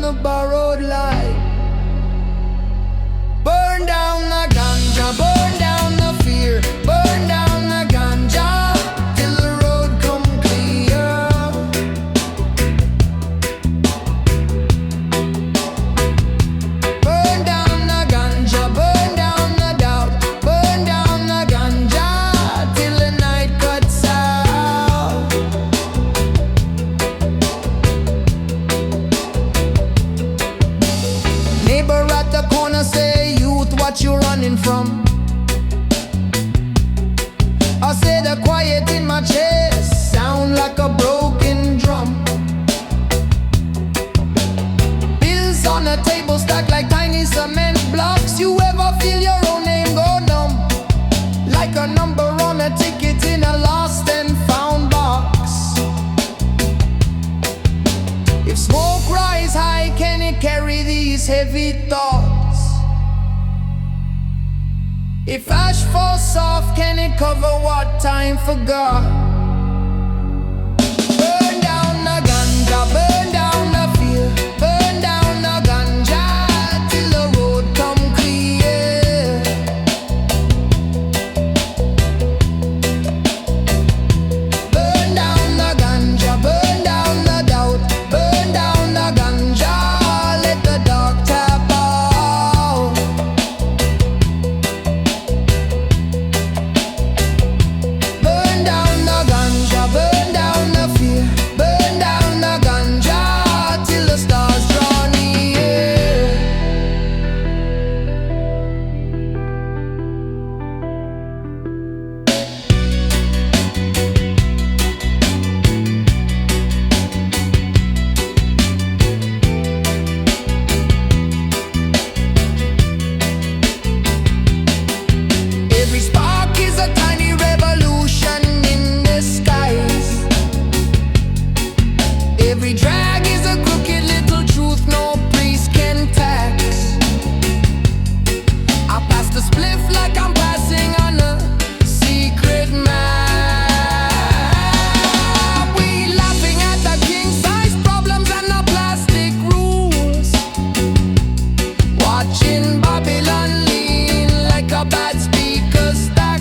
the borrowed light. Burn down the ganja, burn down the fear, burn down the ganja till the road come clear. Burn down the ganja, burn down the doubt, burn down the ganja till the night cuts out. Neighbor at the corner say, youth, what you running from? I say the quiet in my chest sound like a broken drum. Bills on the table stacked like tiny cement blocks. You ever feel your own name go numb? Like a number on a ticket in a lost and found box. If smoke rise high, can it carry these heavy thoughts? If ash falls soft, can it cover what time forgot? Burn down the ganja, burn down the fear, burn down the ganja till the road come clear. Burn down the ganja, burn down the doubt, burn down the ganja, let the dark tap out. Burn down the ganja, burn down the fear, burn down the ganja till the stars draw near. Every spark is a tiny revolution in the skies. Every drag is a crooked little truth no priest can tax. I pass the spliff like I'm passing on a secret map. We laughing at the king-size problems and the plastic rules. Watching Babylon lean like a bad speaker stack.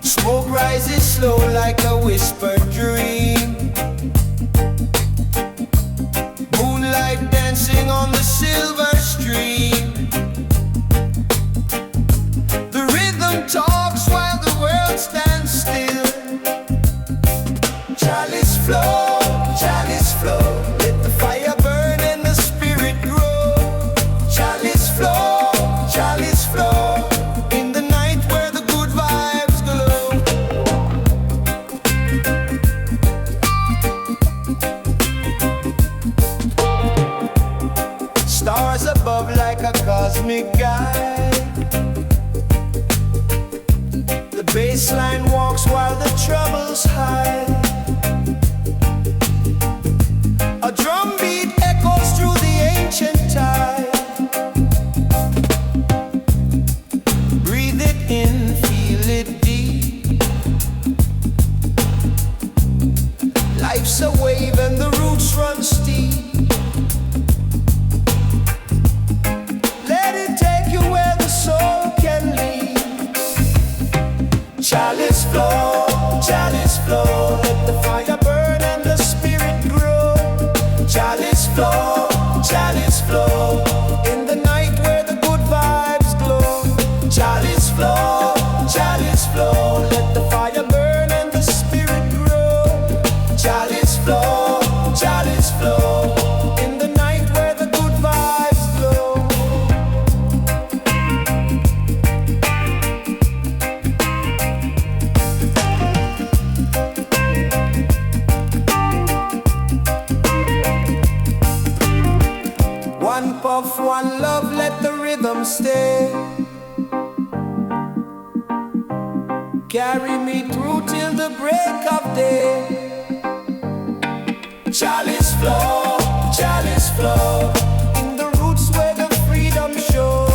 Smoke rises slow like a whispered dream. Moonlight dancing on the silver stream. The rhythm talks while the world stands still. Chalice flow, let the fire burn and the spirit grow. Chalice flow, in the night where the good vibes glow. Stars above like a cosmic guide. The bassline walks while the troubles hide. A drum beat echoes through the ancient tide. Breathe it in, feel it deep. Life's a wave and the roots run steep. Let it take you where the soul can lead. Chalice flow, let the fire burn and the spirit grow. Chalice flow, in the night where the good vibes glow. Chalice flow, let the fire burn and the spirit grow. Chalice flow, in the night where the good vibes glow. One puff, one love, let the rhythm stay. Carry me through till the break of day. Chalice flow, chalice flow, in the roots where the freedom show.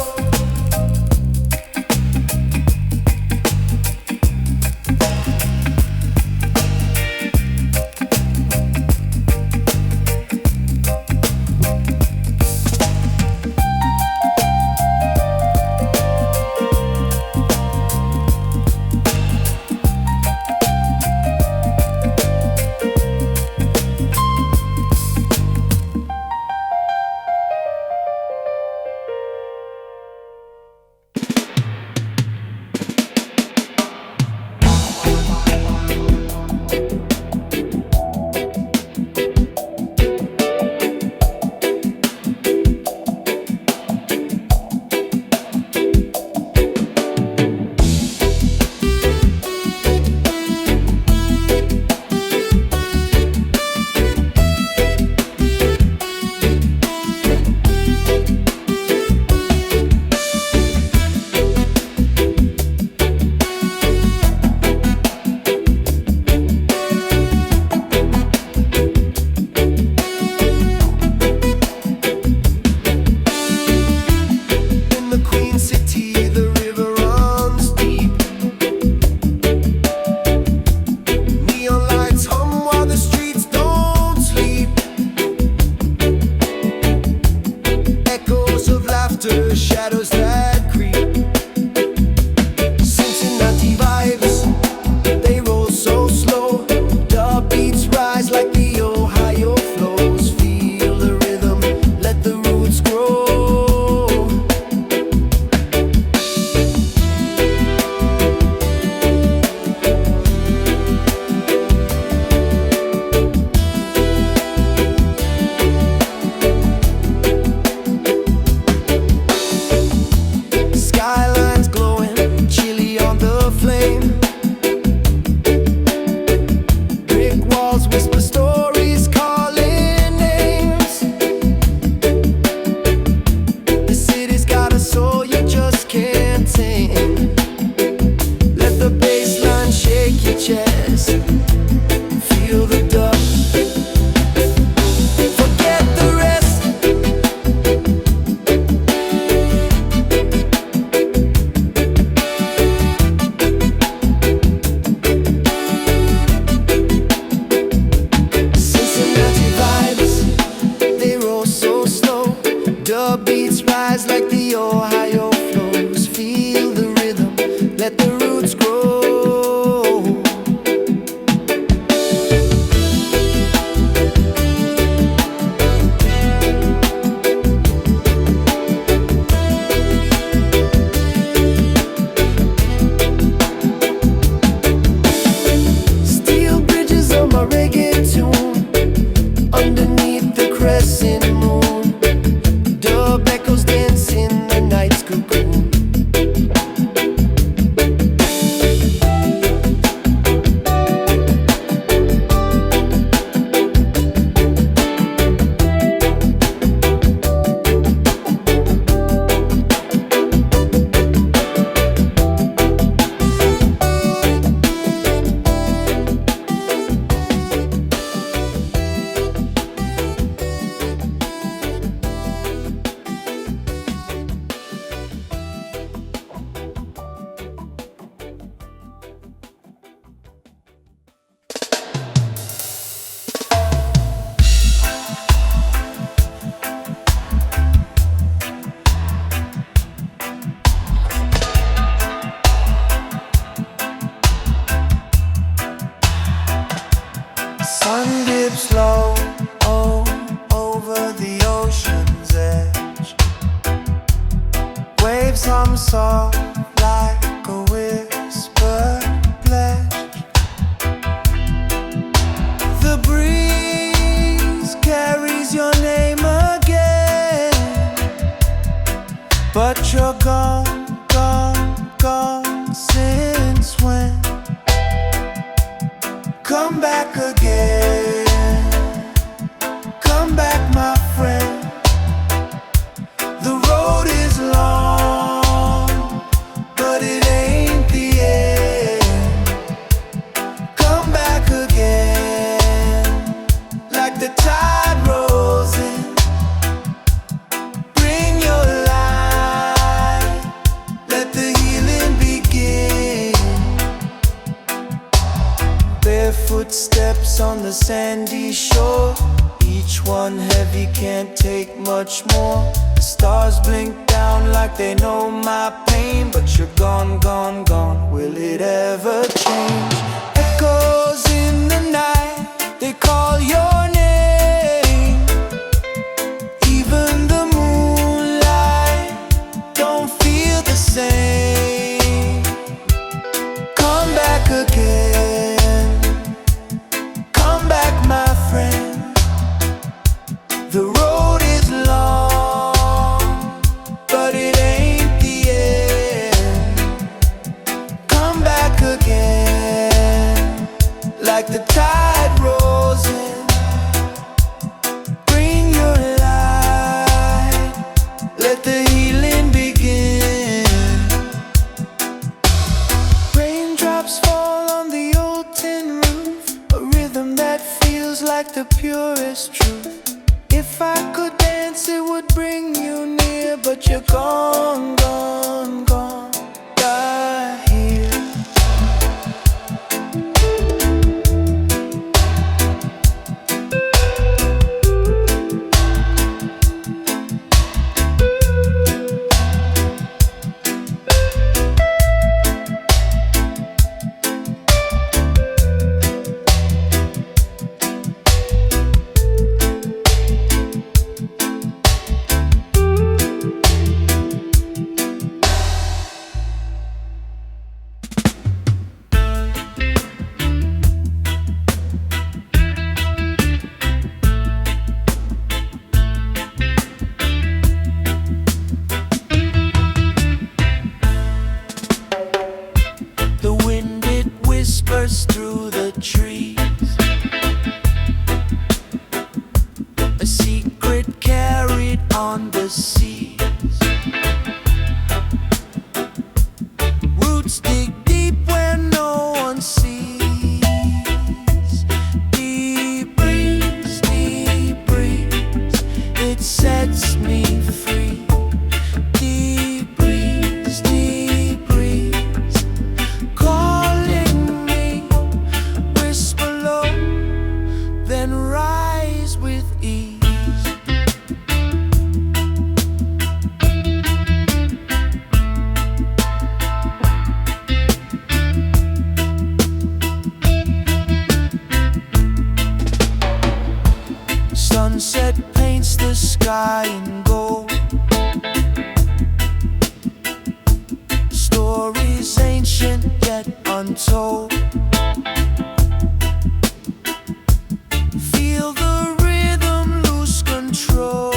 Shadows that creep, Cincinnati vibes, they roll so slow. The beats rise like the Ohio flows. Feel the rhythm, let the roots grow. Skylines glowing, chilly on the flame. Brick walls whisper stories, calling names. The city's got a soul you just can't tame. Let the bassline shake your chest. Feel the dust. Forget the rest. Cincinnati vibes, they roll so slow. The beats rise like the Ohio flows. Feel the rhythm, let the roots grow. Steel bridges on my reggae tune, underneath the crescent moon. Dub echoes dance in the night's cocoon. Sun dips low, oh, over the ocean's edge. Waves hum soft like a whispered pledge. The breeze carries your name again, but you're gone, gone, gone since when? Come back again, come back my friend. The road is long, but it ain't the end. Come back again. footsteps on the sandy shore. Each one heavy, can't take much more. The stars blink down like they know my pain. But you're gone, gone, gone, will it ever change? Echoes in the night, they call your name. Even the moonlight don't feel the same. Come back again, come back my friend. The road is long, but it ain't the end. Come back again, like the tide rolls in. Bring your light, let the healing begin. Raindrops fall on the old tin roof, a rhythm that feels like the purest truth. If I could dance, it would bring you near, but you're gone, gone, gone. Die here. Through the trees, a secret carried on the seas. Roots dig deep where no one sees. Deep breeze, it sets me free. Deep breeze, calling me. Whisper low, then rise with ease. Sunset paints the sky in gold. Stories ancient yet untold. Feel the rhythm, lose control.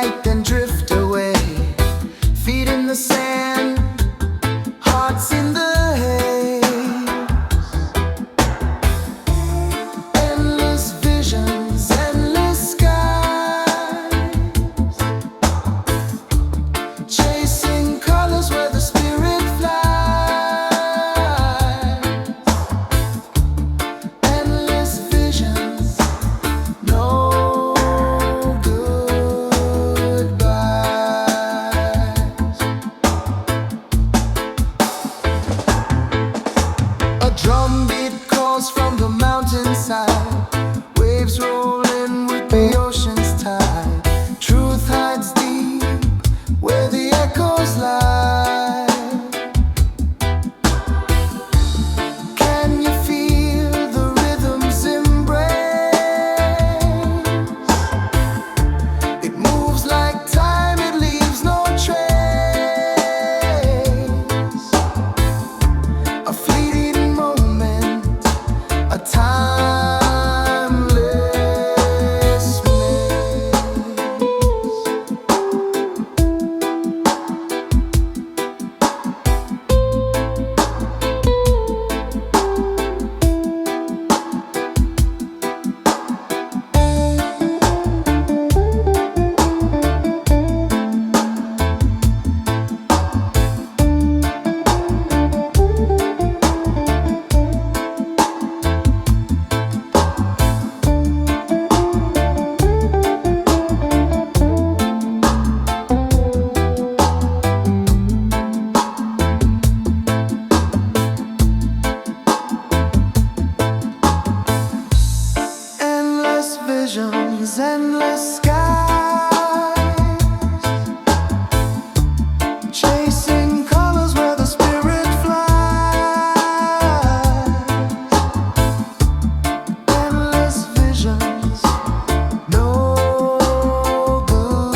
light, then drift away. Feet in the sand, hearts in the haze. Endless visions, endless skies. Chasing colors where the spirit flies. Endless visions, no goodbyes. A drumbeat calls from the mountainside. Waves rolling with the ocean's tide. Truth hides deep where the echoes lie. Can you feel the rhythm's embrace? It moves like time, it leaves no trace. A fleeting moment, a timeless maze. Endless visions, endless skies. Chasing colors where the spirit flies. Endless visions, no goodbyes.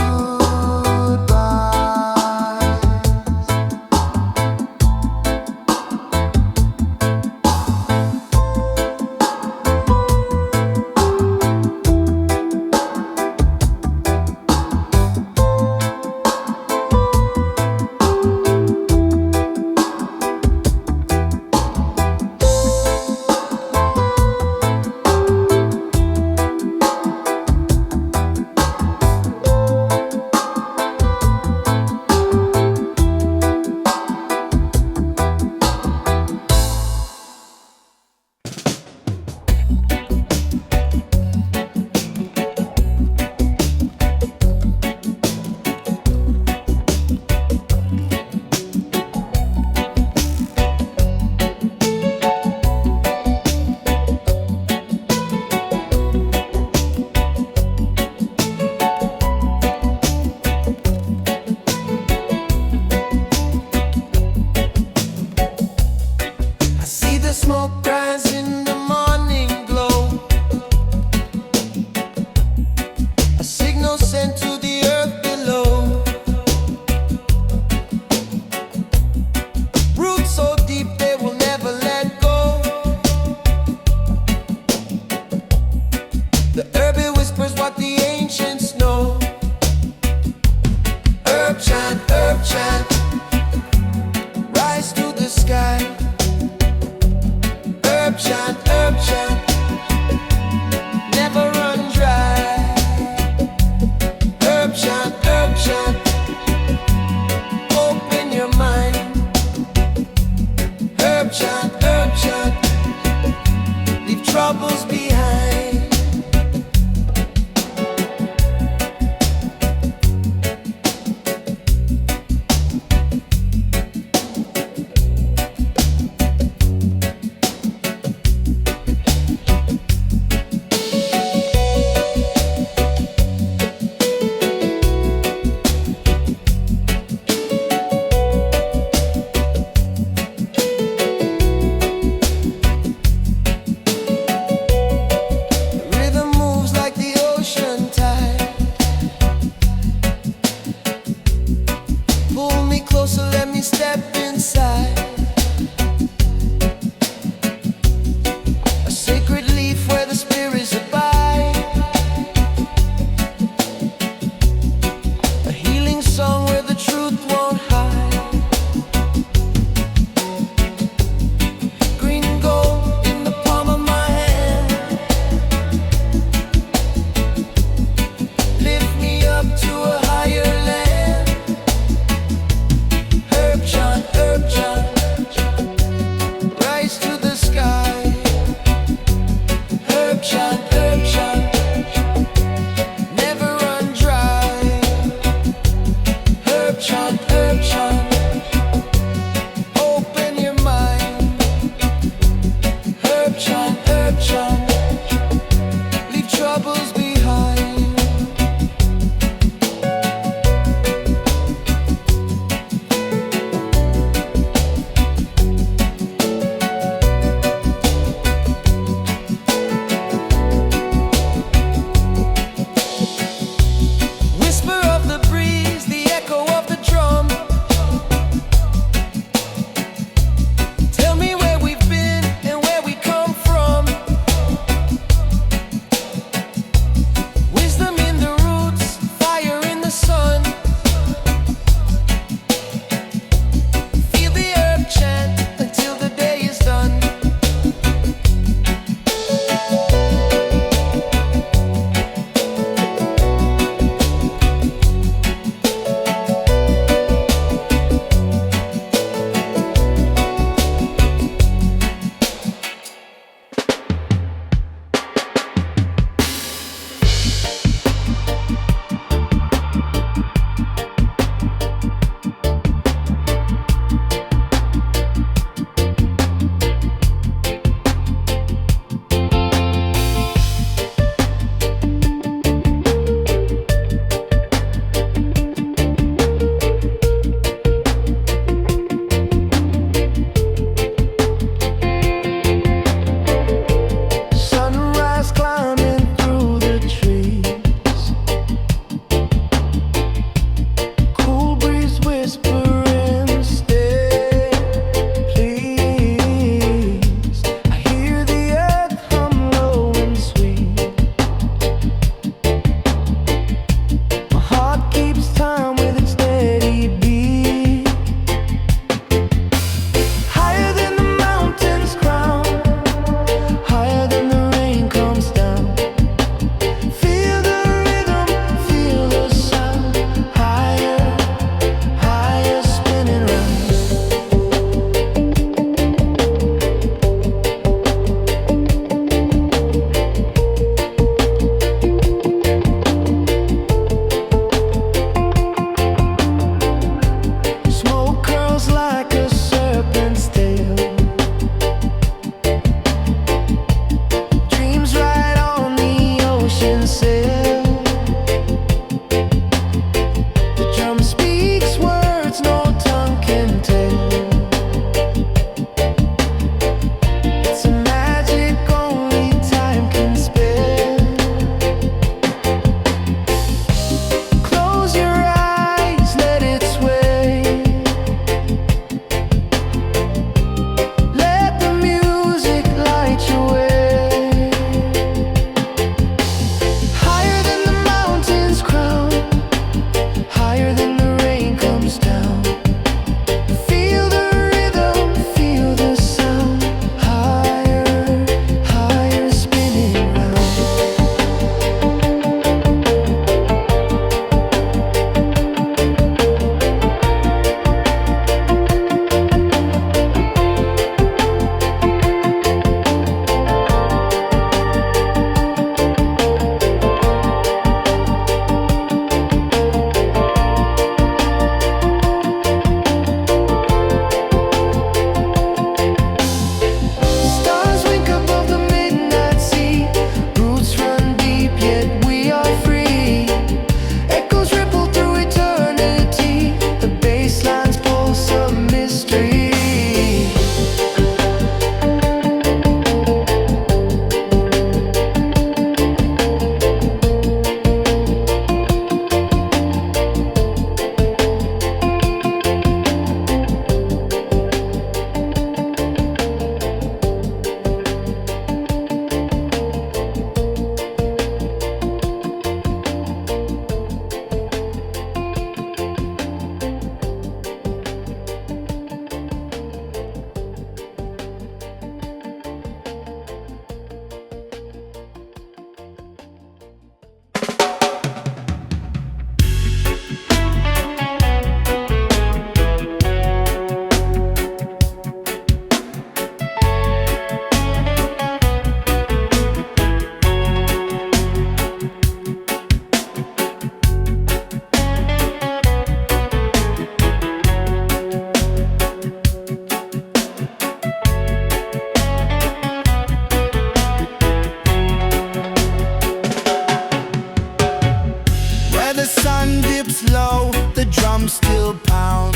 drops low, the drums still pound.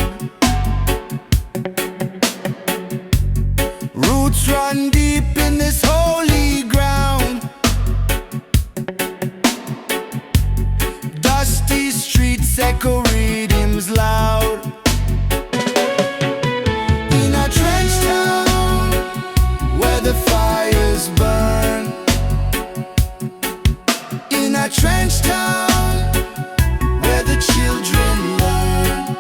Roots run deep in this holy ground. Dusty streets echo rhythms loud. In a trench town where the fires burn. In a trench town where the children learn.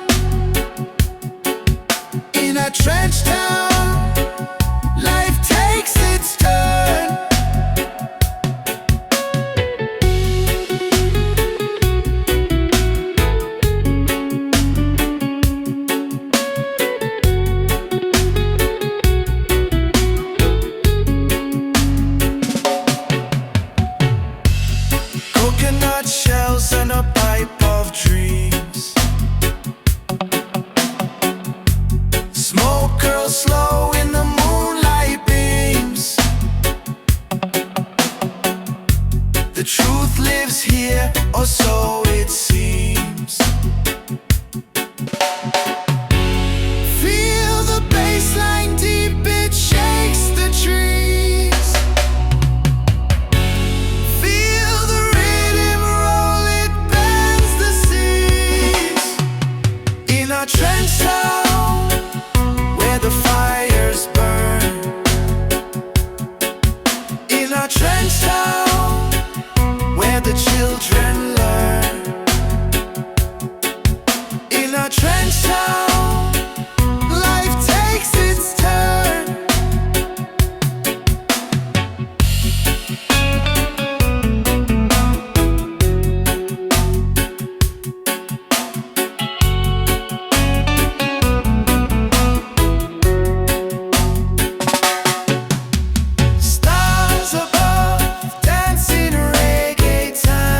In a trench town, life takes its turn. Coconut shells and a pipe of dreams. Smoke curls slow in the moonlight beams. The truth lives here, or so it seems. Feel the bassline deep, it shakes the trees. Feel the rhythm roll, it bends the seas. In a trench town where the fires burn. In a trench town where the children learn. In a trench town, life takes its turn. Stars above, dancing reggae time.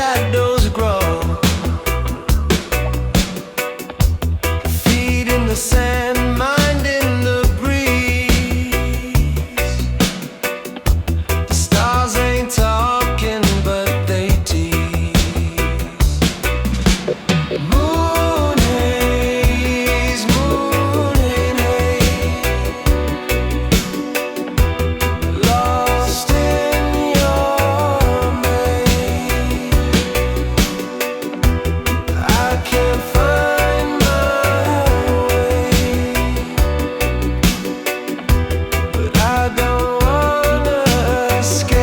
shadows grow, feet in the sand, mind in the breeze. The stars ain't talking, but they tease. Moon haze, lost in your maze. I can't find my way, but I don't wanna escape.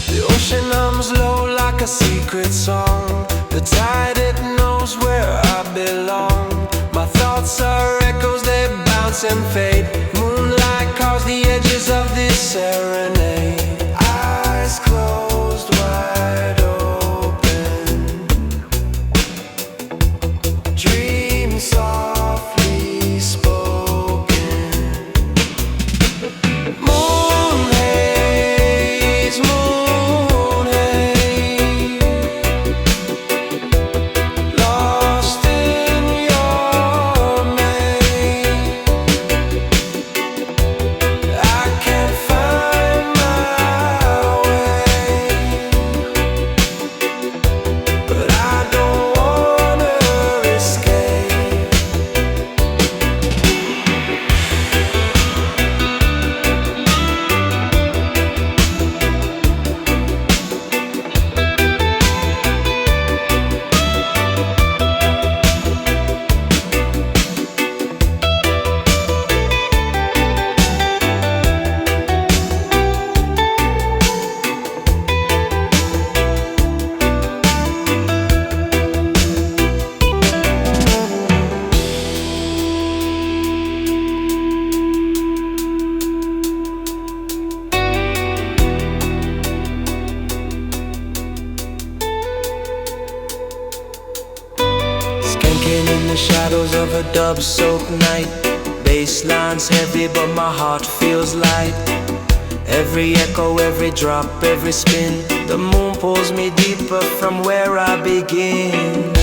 The ocean hums low like a secret song. The tide, it knows where I belong. My thoughts are echoes, they bounce and fade. Moonlight carves the edges of this serenade. Eyes closed, wide open. Dreams softly spoken. Moon haze, lost in your maze. I can't find my way, but I don't wanna escape. Skanking in the shadows of a dub-soaked night. Basslines heavy, but my heart feels light. Every echo, every drop, every spin. The moon pulls me deeper from where I begin.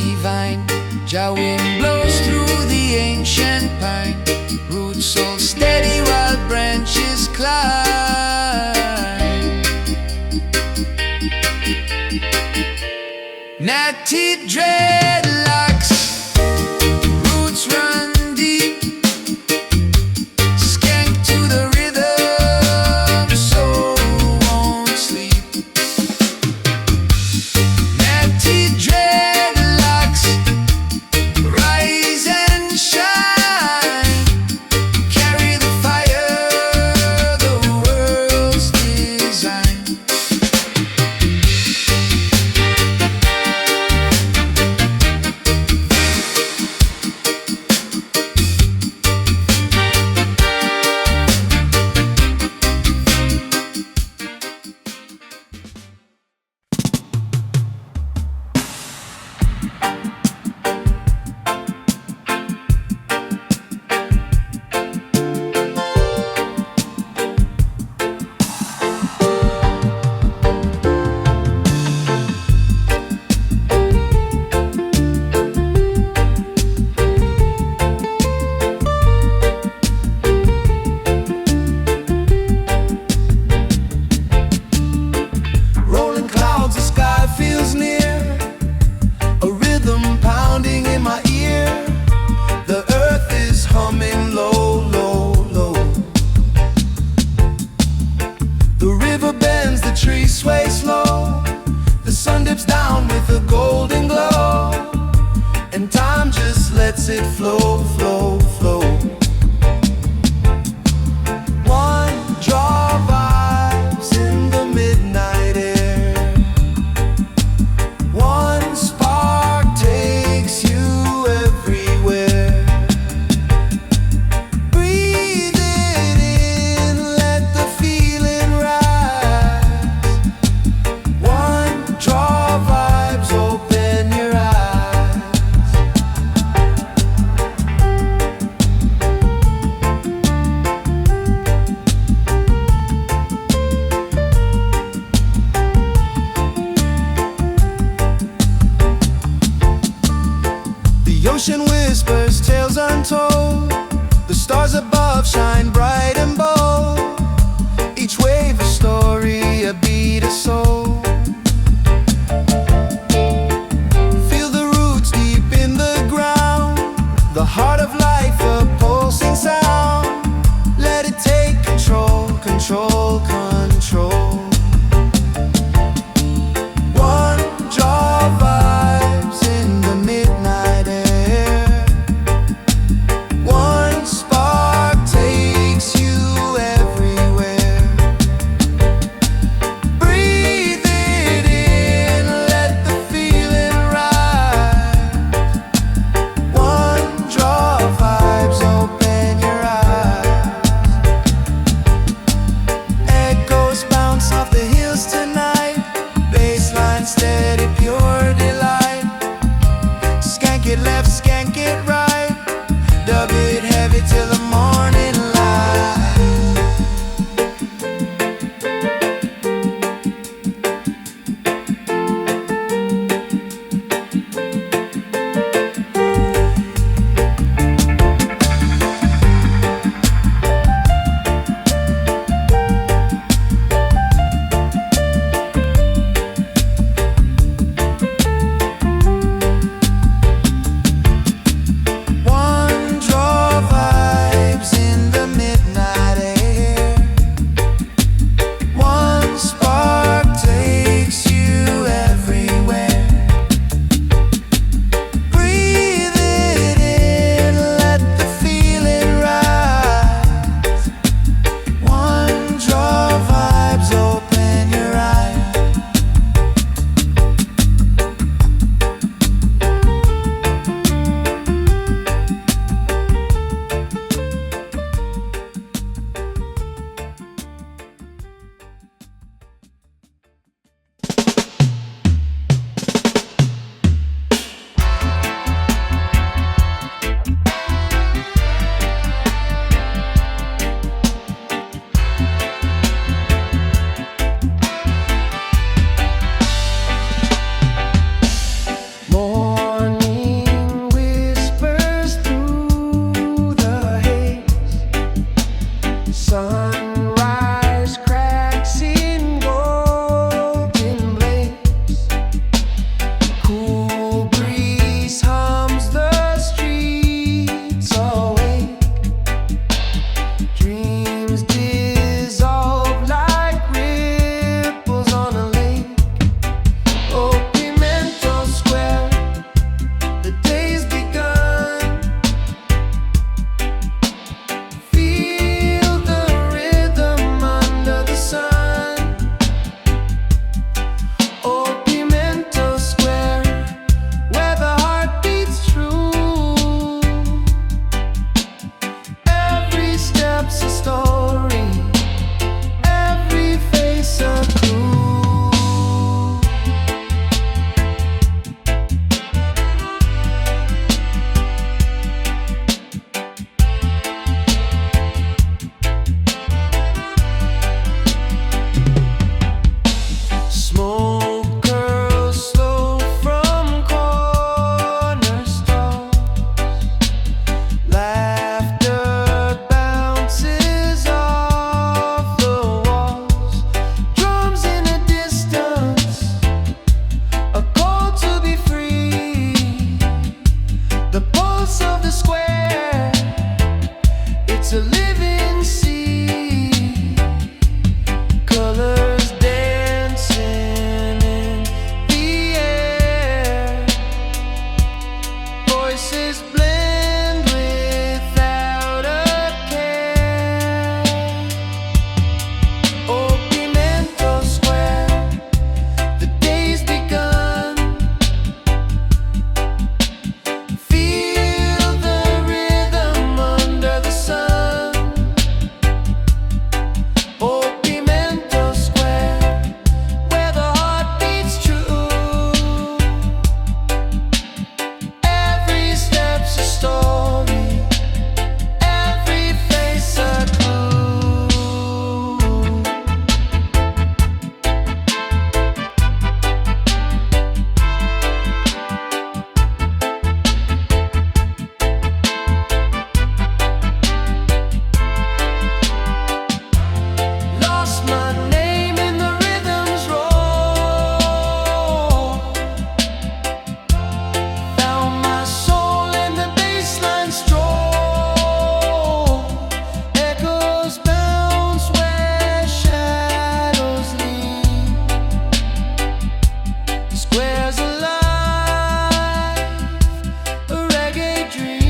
divine. Jah wind blows through the ancient pine, roots so steady while branches climb. Natty dreadlocks, roots run deep, skank to the rhythm, soul won't sleep. Natty dreadlocks, rise and shine, carry the fire, the world's design. Rolling clouds, the sky feels near, a rhythm pounding in my ear. The earth is humming low, low, low. The river bends, the trees sway slow. The sun dips down with a golden glow, and time just lets it flow, flow, flow. One draw vibes in the midnight air. One spark takes you everywhere. Breathe it in, let the feeling rise. One draw vibes, open your eyes. The ocean whispers tales untold. The stars above shine bright and bold. Each wave a story, a beat, a soul. Feel the roots deep in the ground, the heart of life, a pulsing sound. Let it take control, control, control. One draw vibes in the midnight air. One spark takes you everywhere. Breathe it in, let the feeling rise. One draw vibes, open your eyes. Echoes bounce off the hills tonight. Bassline steady, pure delight. Skank it left, skank it right. Dub it heavy till the morning light. the pulse of the square. It's a living sea, colors dancing in the air, voices blend without a care. Oh, Pimento Square, the day's begun. Feel the rhythm under the sun. Oh, Pimento Square, where the heart beats true. Every step's a story, every face a clue. Lost my name in the rhythm's roar. Found my soul in the bassline stroll. Echoes bounce where shadows lean. The square's alive, a reggae dream.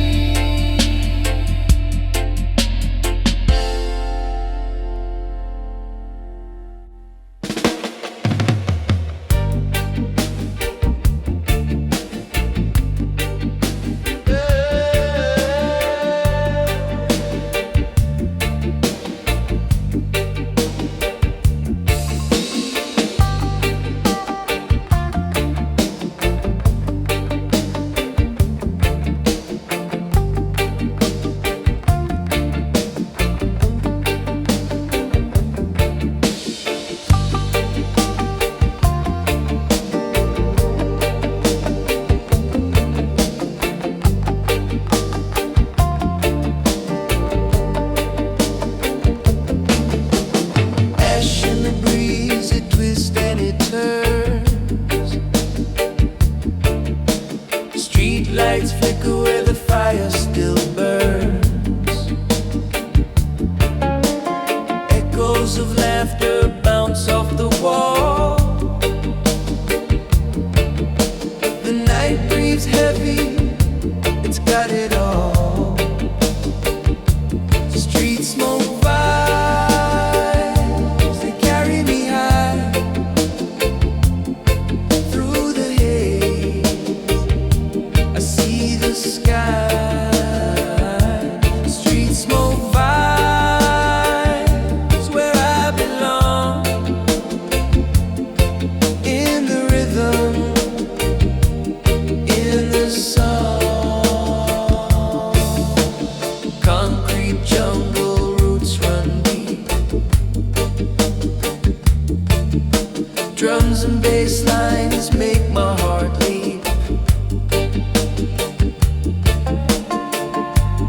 Ash in the breeze, it twists and it turns. Street lights flicker where the fire still burns. Echoes of laughter bounce off the wall. The night breathes heavy, it's got it all. Street smoke vibes, they carry me high through the haze. I see the sky. Street smoke vibes, where I belong. In the rhythm, in the song. Concrete jungle roots run deep. Drums and bass lines make my heart leap.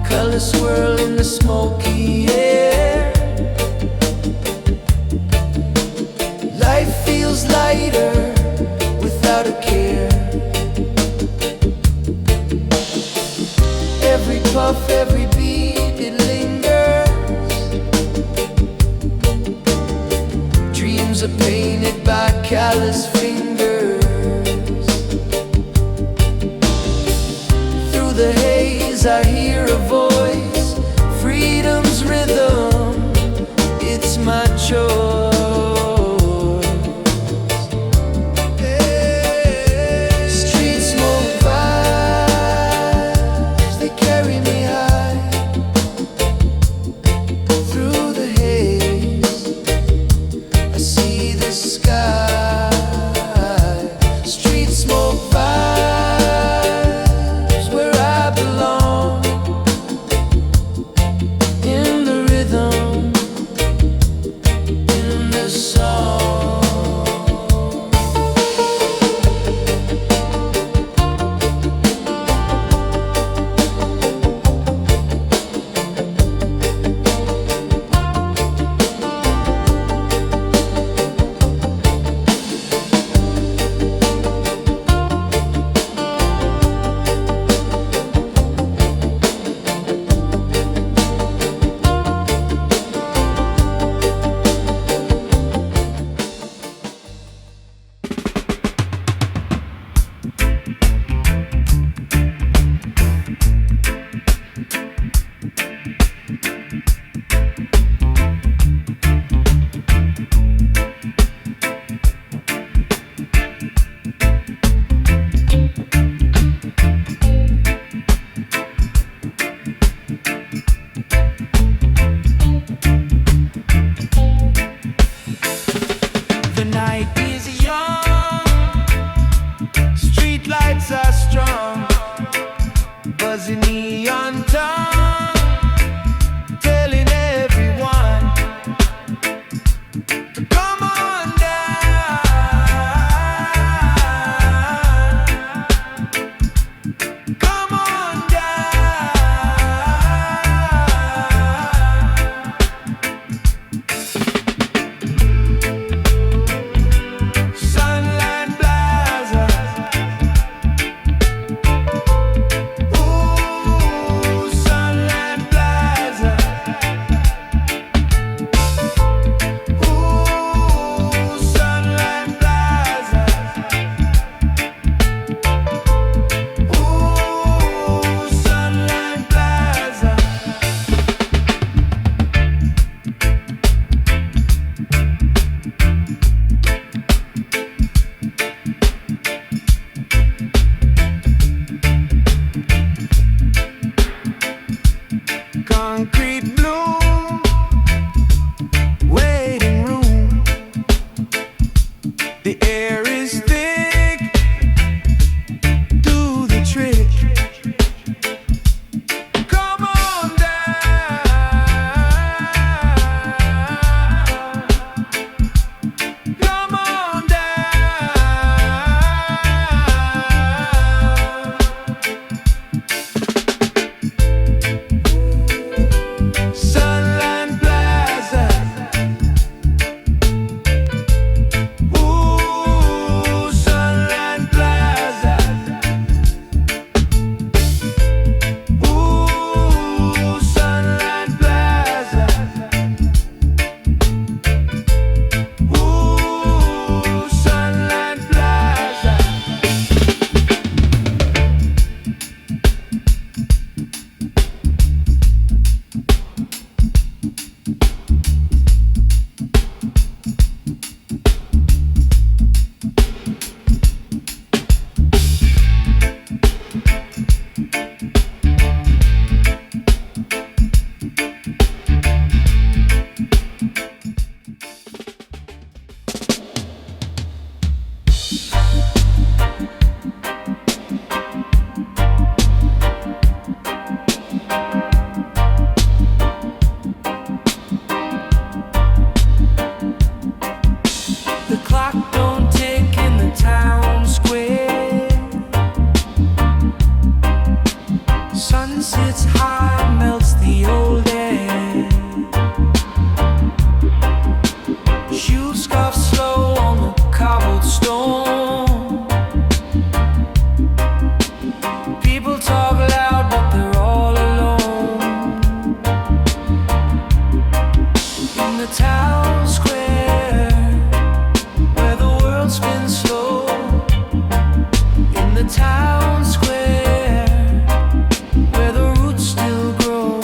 Colors swirl in the smoky air. Life feels lighter without a care. Every puff, every beat, it lingers. Dreams are painted by callous fingers. Through the haze, I hear a voice. Freedom's rhythm, it's my choice. Street smoke vibes, they carry me high through the haze. I see the sky. Street smoke vibes, where I belong. In was a neon tongue telling everyone to come on down. Come on down. Sunline Plaza. Ooh, Sunline Plaza. Ooh, Sunline Plaza. Ooh, Sunline Plaza. Concrete bloom, waiting room. The air is thick, do the trick. Come on down. Come on down. Sunline Plaza. Ooh, Sunline Plaza. Ooh, Sunline Plaza. Ooh, Sunline Plaza. The clock don't tick in the town square. Sun sits high, melts the old air. Shoes scuff slow on the cobbled stone. People talk loud, but they're all alone. In the town square, where the world spins slow. In the town square, where the roots still grow.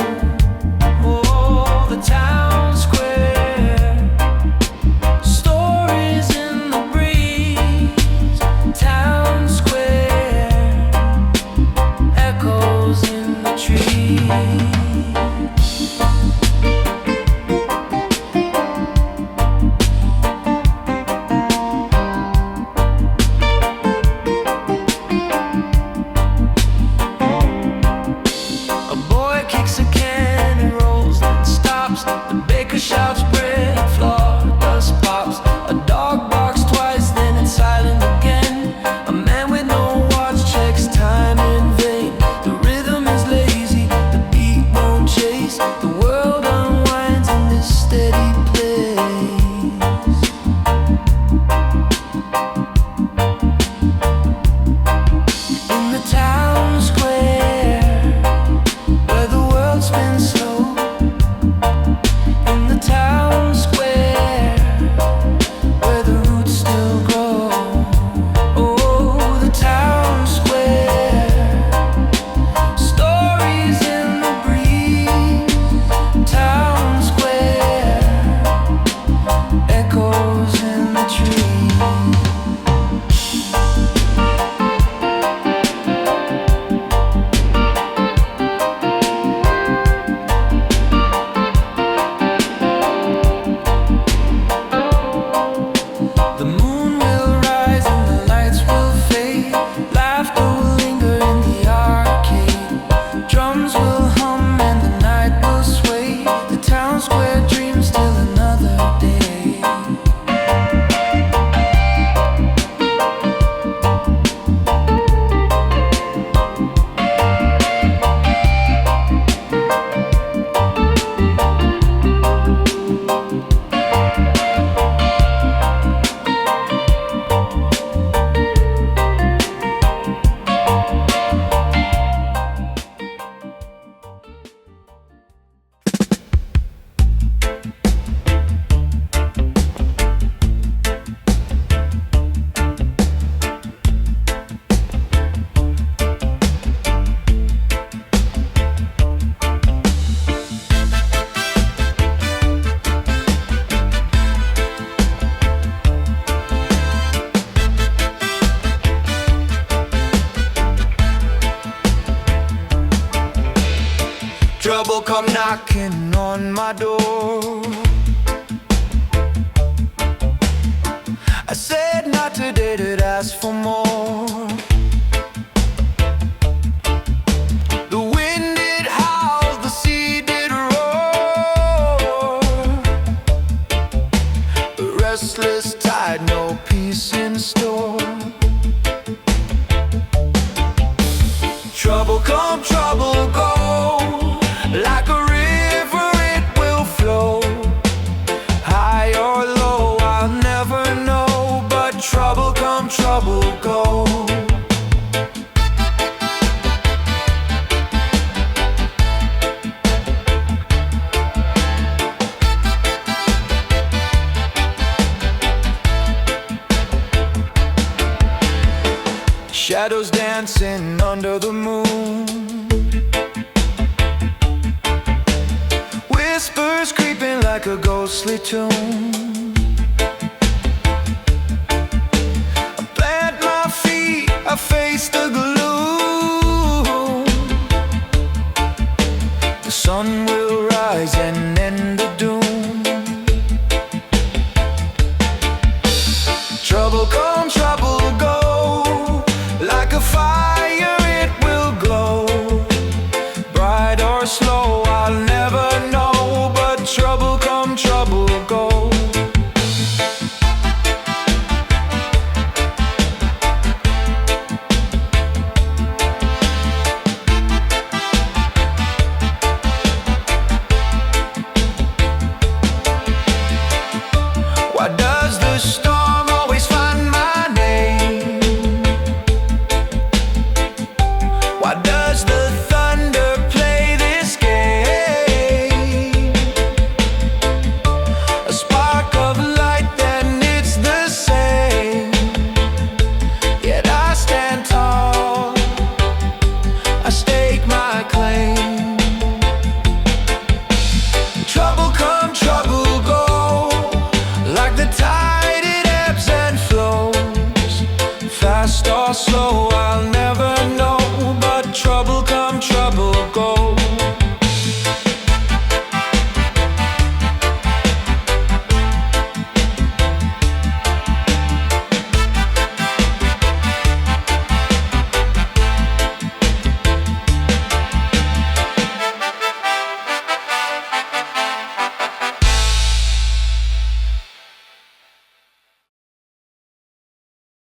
Trouble come knocking on my door. I said not today, to ask for more. The wind did howl, the sea did roar. A restless tide, no peace in store. Trouble come, trouble go. Like a river it will flow. High or low, I'll never know. But trouble come, trouble go. Shadows dancing under the moon. Whispers creeping like a ghostly tune. I plant my feet, I face the gloom. The sun will